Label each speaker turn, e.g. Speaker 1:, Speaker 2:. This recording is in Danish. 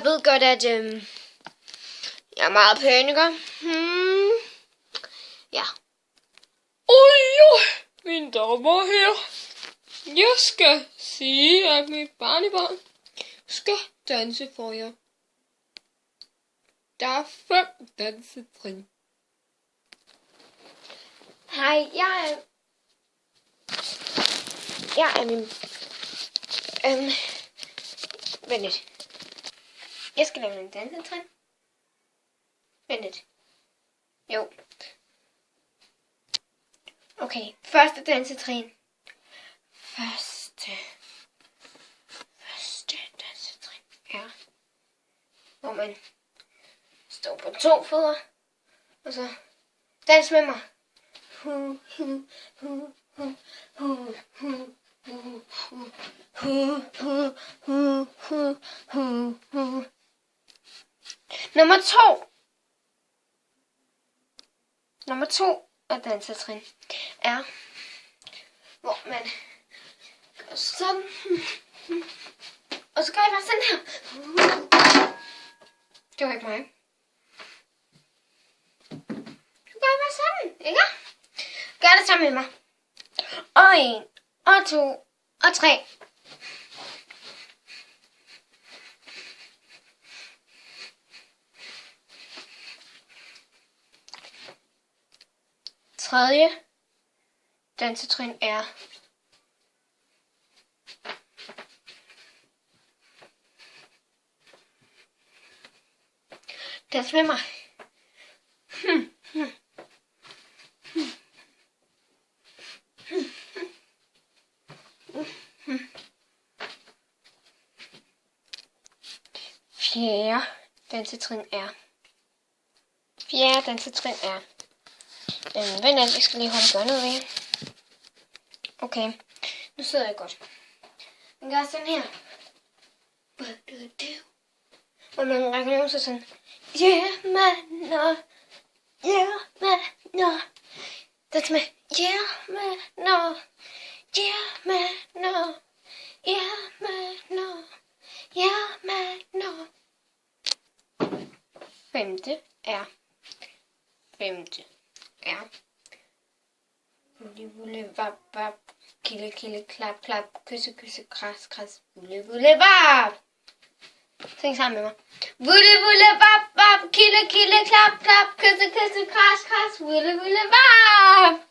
Speaker 1: ved godt, at jeg er meget pæn, ikke? Ja.
Speaker 2: Mine damer her. Jeg skal sige, at mit barnebarn skal danse for jer. Der er 5 dansetrin.
Speaker 1: Hej, jeg er min... Vent lidt. Jeg skal lave en dansetrin. Vent lidt. Jo. Okay, første dansetrin. Første dansetrin er, hvor man står på 2 fødder, og så dans med mig. Nummer 2 af dansetrin er, hvor man gør sådan, og så gør jeg bare sådan her. Det var ikke mig. Så gør jeg bare sådan, ikke? Gør det sammen med mig. Og 1, og 2, og 3. Tredje dansetrin er dans med mig. Fjerde dansetrin er vent, jeg skal lige holde gøre noget ved jer. Okay, nu sidder jeg godt. Jeg gør sådan her. Og man rækker sig sådan. Yeah, man, no. Yeah, man, no. That's med. Yeah, man, no. Yeah, man, no. Yeah, man, no. Yeah, man, no. Femte er wulle vap vap, kille kille klap klap, kysse kysse kras kras, wulle vap. Syng sammen med mig. Wulle vap vap, kille kille klap klap, kysse kysse kras kras, wulle vap.